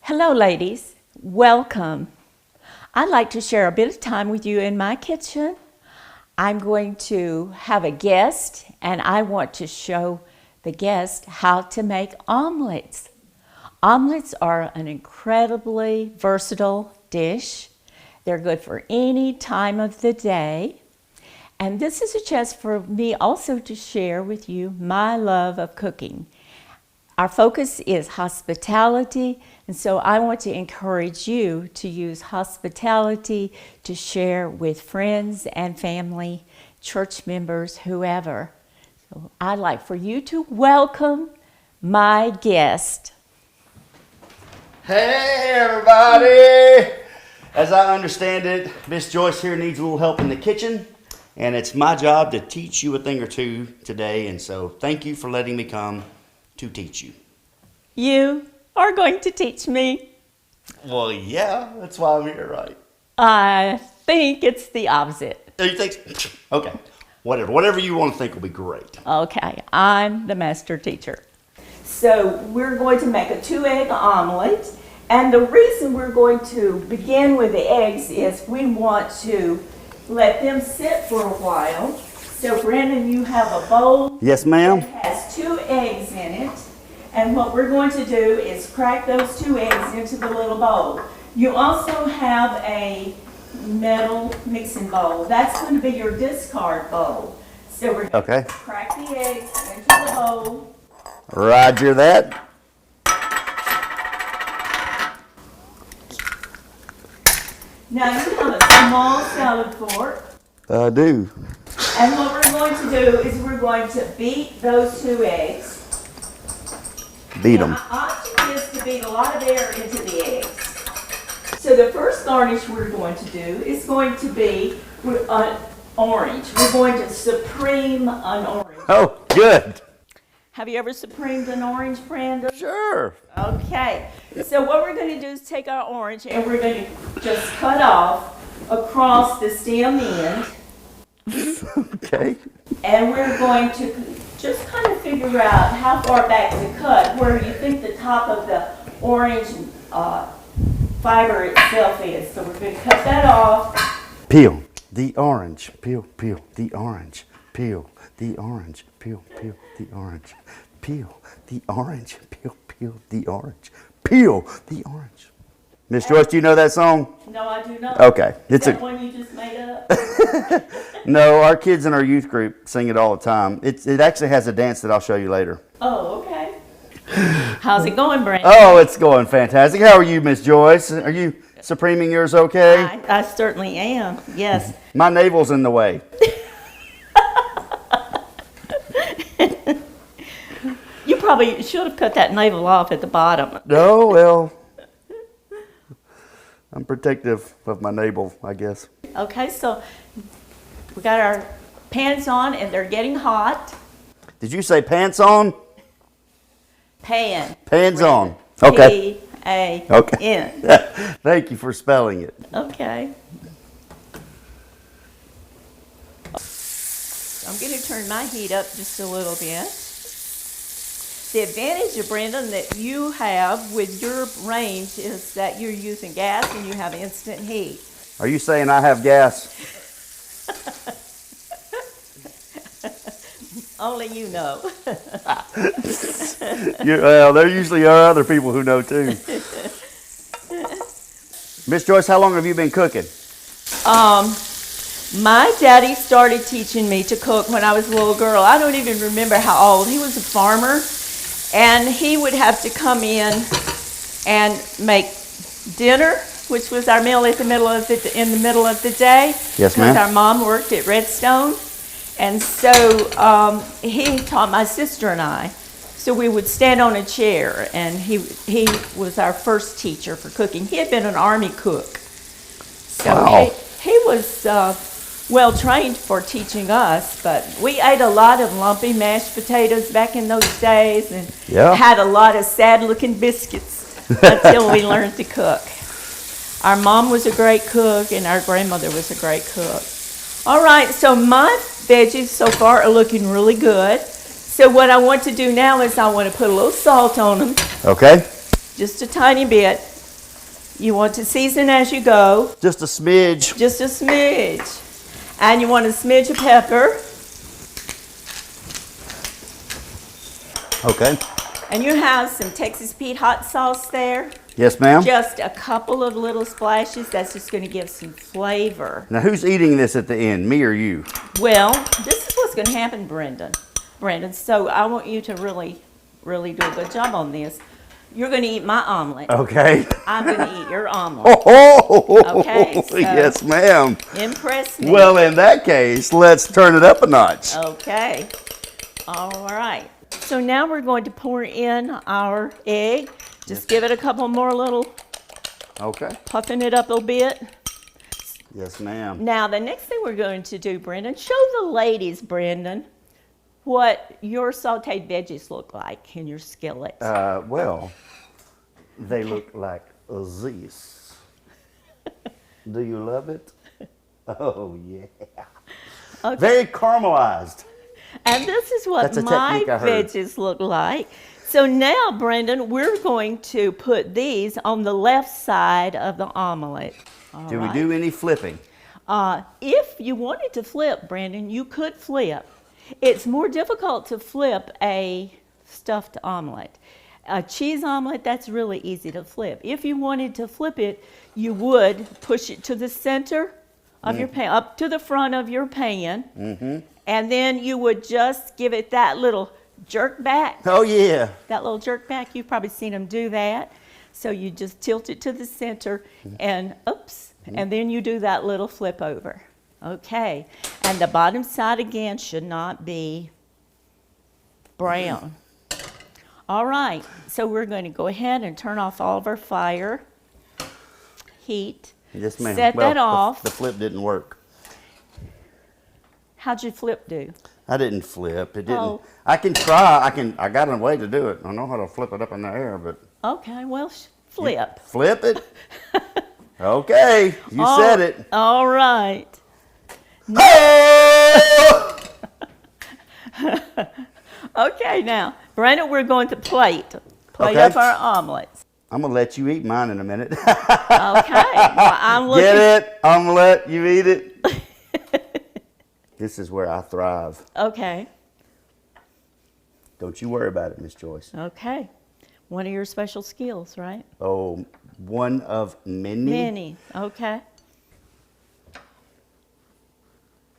Hello, ladies. Welcome. I'd like to share a bit of time with you in my kitchen. I'm going to have a guest, and I want to show the guest how to make omelets. Omelets are an incredibly versatile dish. They're good for any time of the day. And this is a chance for me also to share with you my love of cooking. Our focus is hospitality, and so I want to encourage you to use hospitality to share with friends and family, church members, whoever. So I'd like for you to welcome my guest. Hey everybody! As I understand it, Miss Joyce here needs a little help in the kitchen, and it's my job to teach you a thing or two today, and so thank you for letting me come to teach you. You are going to teach me? Well, yeah, that's why I'm here, right? I think it's the opposite. You think? Okay, whatever you want to think will be great. Okay, I'm the master teacher. So we're going to make a 2-egg omelet, and the reason we're going to begin with the eggs is we want to let them sit for a while. So Brandon, you have a bowl. Yes, ma'am. That has 2 eggs in it. And what we're going to do is crack those 2 eggs into the little bowl. You also have a metal mixing bowl. That's going to be your discard bowl. So we're going to crack the eggs into the bowl. Roger that. Now you have a small salad fork. I do. And what we're going to do is we're going to beat those 2 eggs. Beat them. Now, our option is to beat a lot of air into the eggs. So the first garnish we're going to do is going to be an orange. We're going to supreme an orange. Oh, good. Have you ever supremed an orange, Brandon? Sure. Okay. So what we're going to do is take our orange and we're going to just cut off across the stem end. Okay. And we're going to just kind of figure out how far back to cut, where you think the top of the orange fiber itself is. So we're going to cut that off. Peel the orange. Peel the orange. Peel the orange. Peel the orange. Peel the orange. Peel the orange. Peel the orange. Miss Joyce, do you know that song? No, I do not. Okay. Is that one you just made up? No, our kids in our youth group sing it all the time. It actually has a dance that I'll show you later. Oh, okay. How's it going, Brandon? Oh, it's going fantastic. How are you, Miss Joyce? Are you supreming yours okay? I certainly am, yes. My navel's in the way. You probably should have cut that navel off at the bottom. No, well, I'm protective of my navel, I guess. Okay, so we got our pans on and they're getting hot. Did you say pants on? Pan. Pans on. Okay. P-A-N. Okay. Thank you for spelling it. Okay. I'm going to turn my heat up just a little bit. The advantage, Brandon, that you have with your range is that you're using gas and you have instant heat. Are you saying I have gas? Only you know. Well, there usually are other people who know too. Miss Joyce, how long have you been cooking? My daddy started teaching me to cook when I was a little girl. I don't even remember how old. He was a farmer, and he would have to come in and make dinner, which was our meal in the middle of the day. Yes, ma'am. Because our mom worked at Redstone. And so he taught my sister and I. So we would stand on a chair, and he was our first teacher for cooking. He had been an Army cook. So wow. he was well trained for teaching us, but we ate a lot of lumpy mashed potatoes back in those days and had a lot of sad-looking biscuits until we learned to cook. Our mom was a great cook, and our grandmother was a great cook. All right, so my veggies so far are looking really good. So what I want to do now is I want to put a little salt on them. Okay. Just a tiny bit. You want to season as you go, Just a smidge. just a smidge. And you want a smidge of pepper. Okay. And you have some Texas Pete hot sauce there. Yes, ma'am. Just a couple of little splashes. That's just going to give some flavor. Now, who's eating this at the end, me or you? Well, this is what's going to happen, Brendan. So I want you to really do a good job on this. You're going to eat my omelet. Okay. I'm going to eat your omelet. Oh, Okay, so- yes, ma'am. Impress me. Well, in that case, let's turn it up a notch. Okay. All right. So now we're going to pour in our egg. Just give it a couple more little, Okay. puffing it up a bit. Yes, ma'am. Now, the next thing we're going to do, Brendan, show the ladies, Brendan, what your sauteed veggies look like in your skillet. Well, they look like this. Do you love it? Oh, yeah. Okay. Very caramelized. And this is what That's a my technique I heard. veggies look like. So now, Brendan, we're going to put these on the left side of the omelet. All Do right? we do any flipping? If you wanted to flip, Brandon, you could flip. It's more difficult to flip a stuffed omelet. A cheese omelet, that's really easy to flip. If you wanted to flip it, you would push it to the center of your pan, up to the front of your pan, and then you would just give it that little jerk back. Oh, yeah. That little jerk back, you've probably seen them do that. So you just tilt it to the center and oops, and then you do that little flip over. Okay, and the bottom side again should not be brown. All right, so we're going to go ahead and turn off all of our fire, heat. Yes, ma'am. Set Well, that off. The flip didn't work. How'd your flip do? I didn't flip. It didn't. Oh. I can try. I got a way to do it. I know how to flip it up in the air, but Okay, well, flip. flip it. Okay, you said it. All right. Oh! Okay, now, Brandon, we're going to plate Okay. up our omelets. I'm gonna let you eat mine in a minute. Okay, well, I'm looking. Get it? I'm gonna let you eat it. This is where I thrive. Okay, Don't you worry about it, Miss Joyce. okay. One of your special skills, right? Oh, one of many. Many, okay.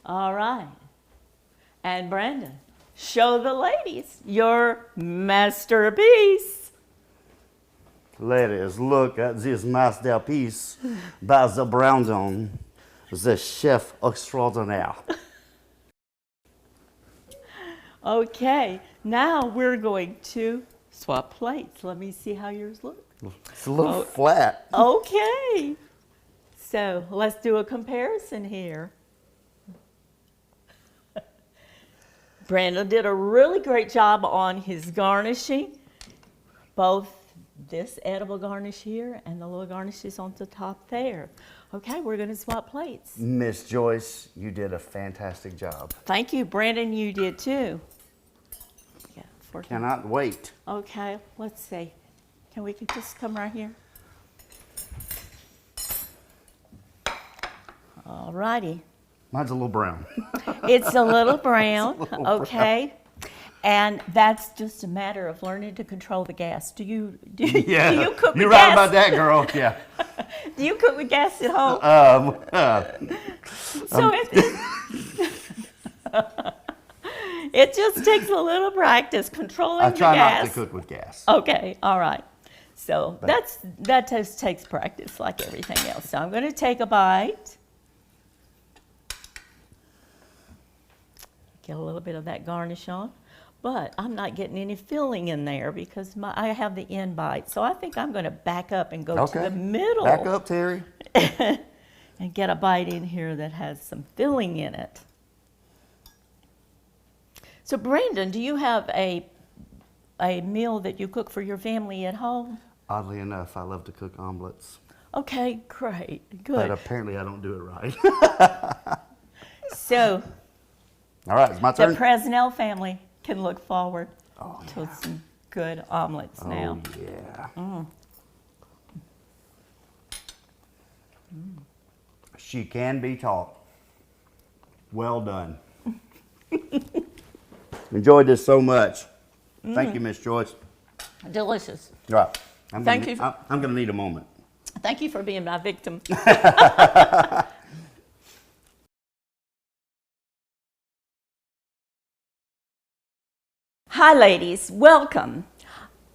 All right. And Brandon, show the ladies your masterpiece. Ladies, look at this masterpiece by the Brandon, the chef extraordinaire. Okay, now we're going to swap plates. Let me see how yours look. It's a little flat. Okay, so let's do a comparison here. Brandon did a really great job on his garnishing, both this edible garnish here and the little garnishes on the top there. Okay, we're going to swap plates. Miss Joyce, you did a fantastic job. Thank you, Brandon, you did too. Yeah, Cannot wait. okay, let's see. Can we just come right here? All righty. Mine's a little brown. It's a little brown, okay? And that's just a matter of learning to control the gas. Do you do you cook with You're gas? right about that, girl. Yeah. Do you cook with gas at home? It just takes a little practice controlling I the try gas. not to cook with gas. Okay, all right. So that just takes practice like everything else. So I'm going to take a bite. Get a little bit of that garnish on. But I'm not getting any filling in there because I have the end bite. So I think I'm going to back up and go to the middle. Back up, Terry. And get a bite in here that has some filling in it. So Brandon, do you have a meal that you cook for your family at home? Oddly enough, I love to cook omelets. Okay, great, But good. apparently I don't do it right. So All right, it's my the turn. Presnell family can look forward to some good omelets now. Oh, yeah. She can be taught. Well done. Enjoyed this so much. Thank you, Miss Joyce. Delicious. All right. Thank you. I'm going to need a moment. Thank you for being my victim. Hi, ladies. Welcome.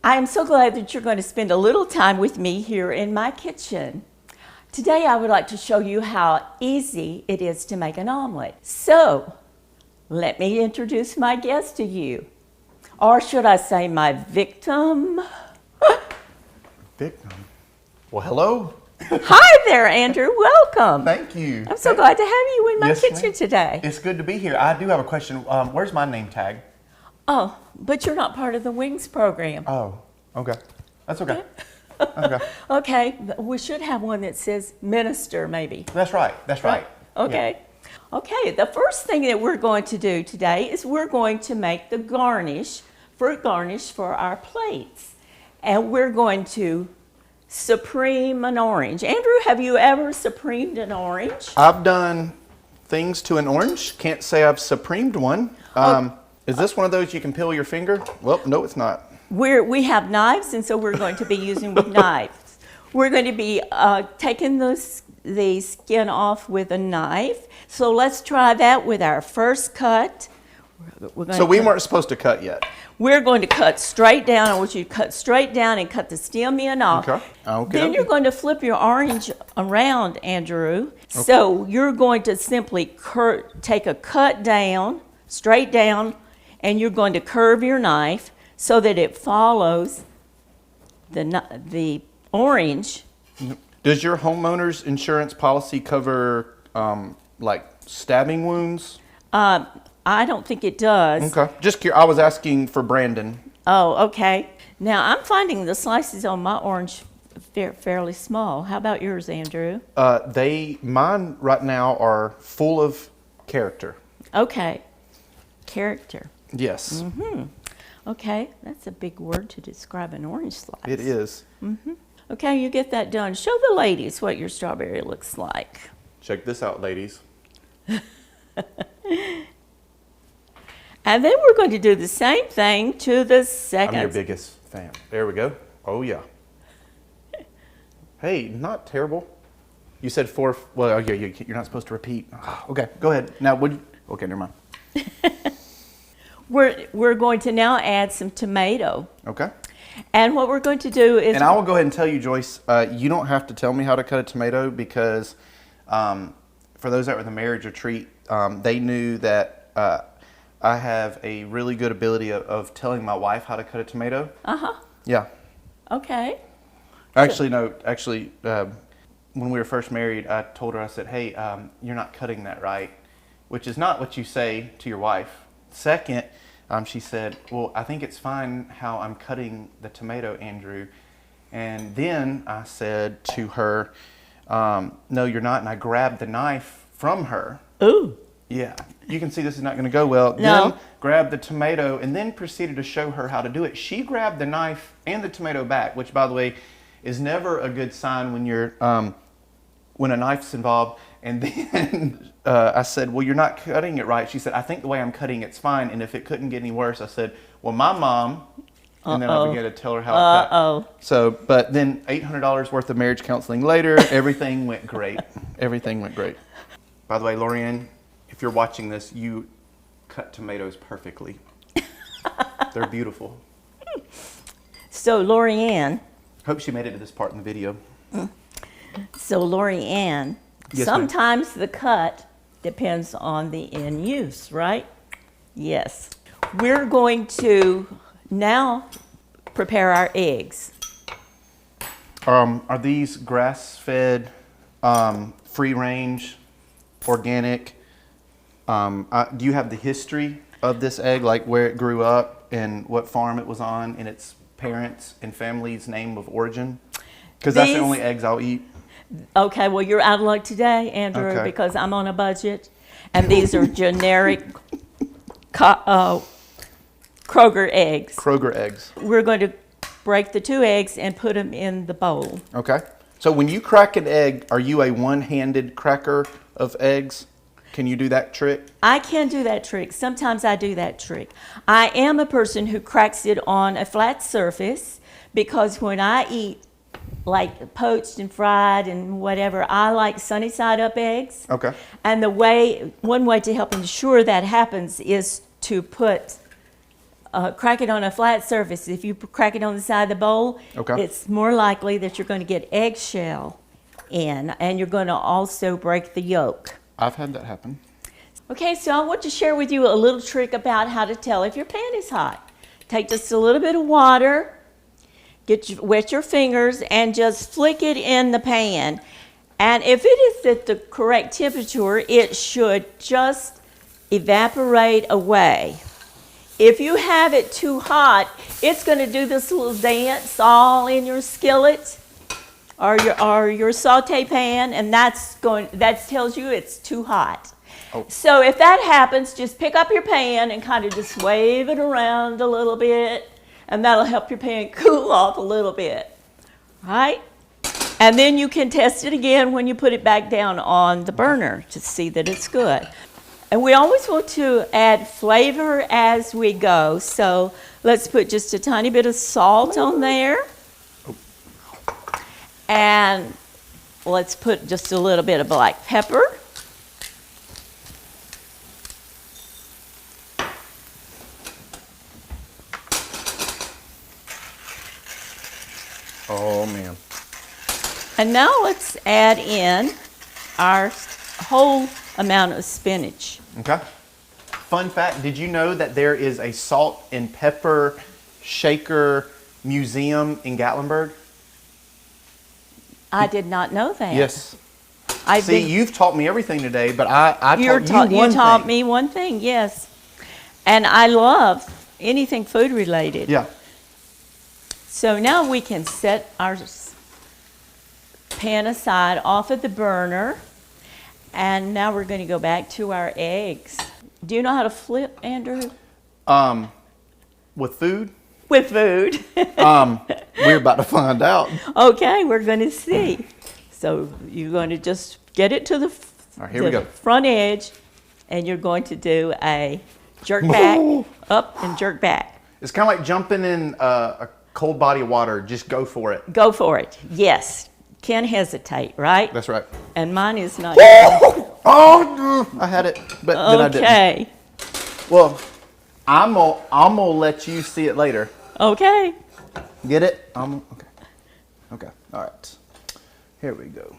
I am so glad that you're going to spend a little time with me here in my kitchen. Today, I would like to show you how easy it is to make an omelet. So, let me introduce my guest to you. Or should I say my victim? Victim? Well, hello. Hi there, Andrew. Welcome. Thank you. I'm so glad to have you in my Yes, kitchen ma'am. today. It's good to be here. I do have a question. Where's my name tag? Oh, but you're not part of the Wings program. Oh, okay. That's okay. Okay. Okay, we should have one that says minister, maybe. That's right. That's right. Okay. Okay, the first thing that we're going to do today is we're going to make the garnish, fruit garnish for our plates. And we're going to supreme an orange. Andrew, have you ever supremed an orange? I've done things to an orange. Can't say I've supremed one. Is this one of those you can peel your finger? Well, no, it's not. We have knives, and so we're going to be using with knives. We're going to be taking the skin off with a knife. So let's try that with our first cut. So we weren't supposed to cut yet. We're going to cut straight down. I want you to cut straight down and cut the stem end off. Okay. Then you're going to flip your orange around, Andrew. Okay. So you're going to simply take a cut down, straight down, and you're going to curve your knife so that it follows the orange. Does your homeowner's insurance policy cover like stabbing wounds? I don't think it does. Okay. Just curious. I was asking for Brandon. Oh, okay. Now I'm finding the slices on my orange fairly small. How about yours, Andrew? Mine right now are full of character. Okay. Character. Yes. Mm-hmm. Okay, that's a big word to describe an orange slice. It is. Mm-hmm. Okay, you get that done. Show the ladies what your strawberry looks like. Check this out, ladies. And then we're going to do the same thing to the second. I'm your biggest fan. There we go. Oh, yeah. Hey, not terrible. You said 4. Well, you're not supposed to repeat. Okay, go ahead. Now, okay, never mind. We're going to now add some tomato. Okay. And what we're going to do is... And I will go ahead and tell you, Joyce, you don't have to tell me how to cut a tomato because for those that were at the marriage retreat, they knew that I have a really good ability of telling my wife how to cut a tomato. Uh-huh. Yeah. Okay. Actually, no. Actually, when we were first married, I told her, I said, hey, you're not cutting that right, which is not what you say to your wife. Second, she said, well, I think it's fine how I'm cutting the tomato, Andrew. And then I said to her, no, you're not. And I grabbed the knife from her. Ooh. Yeah. You can see this is not going to go well. No. Then grabbed the tomato and then proceeded to show her how to do it. She grabbed the knife and the tomato back, which, by the way, is never a good sign when you're when a knife's involved. And then I said, well, you're not cutting it right. She said, I think the way I'm cutting it's fine. And if it couldn't get any worse, I said, well, my mom. And then I began to tell her how it cut. So, but then $800 worth of marriage counseling later, everything went great. Everything went great. By the way, Lorianne, if you're watching this, you cut tomatoes perfectly. They're beautiful. So, Lorianne. Hope she made it to this part in the video. So, Lorianne, yes, sometimes the cut depends on the end use, right? Yes. We're going to now prepare our eggs. Are these grass-fed, free-range, organic? Do you have the history of this egg, like where it grew up and what farm it was on and its parents' and family's name of origin? Because that's the only eggs I'll eat. Okay, well, you're out of luck today, Andrew, because I'm on a budget. And these are generic Kroger eggs. Kroger eggs. We're going to break the 2 eggs and put them in the bowl. Okay. So when you crack an egg, are you a one-handed cracker of eggs? Can you do that trick? I can do that trick. Sometimes I do that trick. I am a person who cracks it on a flat surface because when I eat like poached and fried and whatever, I like sunny side up eggs. Okay. And one way to help ensure that happens is to crack it on a flat surface. If you crack it on the side of the bowl, Okay. it's more likely that you're going to get eggshell in, and you're going to also break the yolk. I've had that happen. Okay, so I want to share with you a little trick about how to tell if your pan is hot. Take just a little bit of water, wet your fingers, and just flick it in the pan. And if it is at the correct temperature, it should just evaporate away. If you have it too hot, it's going to do this little dance all in your skillet or your saute pan, and that tells you it's too hot. Oh. So if that happens, just pick up your pan and kind of just wave it around a little bit, and that'll help your pan cool off a little bit, right? And then you can test it again when you put it back down on the burner to see that it's good. And we always want to add flavor as we go, so let's put just a tiny bit of salt on there. And let's put just a little bit of black pepper. Oh, man. And now let's add in our whole amount of spinach. Okay. Fun fact, did you know that there is a salt and pepper shaker museum in Gatlinburg? I did not know that. Yes. You've taught me everything today, but I taught you one thing. You taught me one thing, yes. And I love anything food related. Yeah. So now we can set our pan aside off of the burner. And now we're going to go back to our eggs. Do you know how to flip, Andrew? With food? With food. We're about to find out. Okay, we're going to see. So you're going to just get it to the All right, here we go. front edge, and you're going to do a jerk back, up and jerk back. It's kind of like jumping in a cold body of water. Just go for it. Go for it. Yes. Can't hesitate, right? That's right. And mine is not. Oh, I had it, but then I didn't. Okay. Well, I'm gonna let you see it later. Okay. Get it? Okay. Okay. All right. Here we go.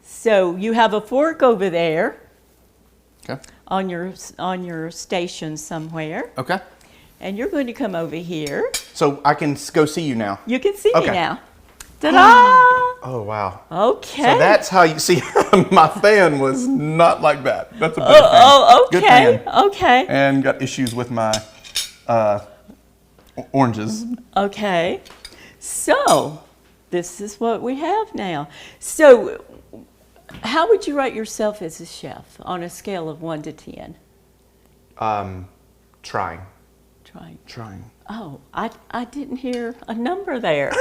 So you have a fork over there. Okay. On your station somewhere. Okay. And you're going to come over here. So I can go see you now. You can see me Okay. now. Ta-da! Oh, wow. Okay. So that's how you see, my fan was not like that. That's a big fan. Oh, Good okay. fan. Okay. And got issues with my oranges. Okay. So this is what we have now. So how would you rate yourself as a chef on a scale of 1 to 10? Trying. Trying. Oh, I didn't hear a number there.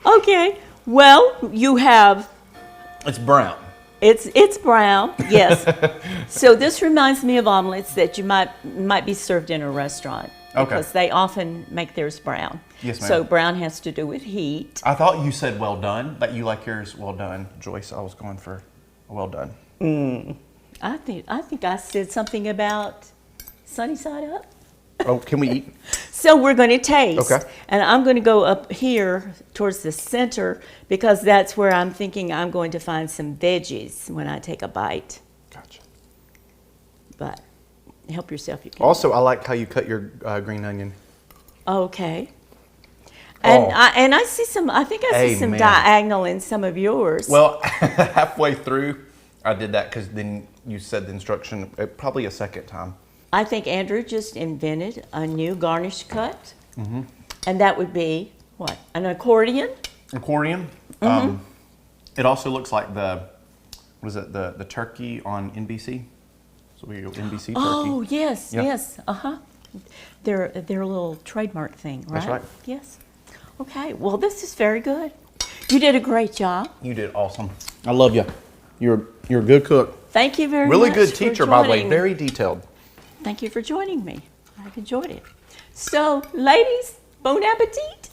Okay. Well, you have. It's brown. It's brown. Yes. So this reminds me of omelets that you might be served in a restaurant. Okay. Because they often make theirs brown. Yes, ma'am. So brown has to do with heat. I thought you said well done, but you like yours well done, Joyce. I was going for well done. I think I said something about sunny side up. Oh, can we eat? So we're going to taste. Okay. And I'm going to go up here towards the center because that's where I'm thinking I'm going to find some veggies when I take a bite. Gotcha. But help yourself. You can. Also, I like how you cut your green onion. Okay. And Oh. I see some. I think I see some Amen. diagonal in some of yours. Well, halfway through, I did that because then you said the instruction probably a second time. I think Andrew just invented a new garnish cut, and that would be what? An accordion. Accordion. It also looks like the turkey on NBC. So we go NBC turkey. Oh yes, Yep. yes. They're a little trademark thing, right? That's right. Yes. Okay. Well, this is very good. You did a great job. You did awesome. I love you. You're a good cook. Thank you very much. Really good for teacher, by the way. joining. Very detailed. Thank you for joining me. I've enjoyed it. So, ladies, bon appetit.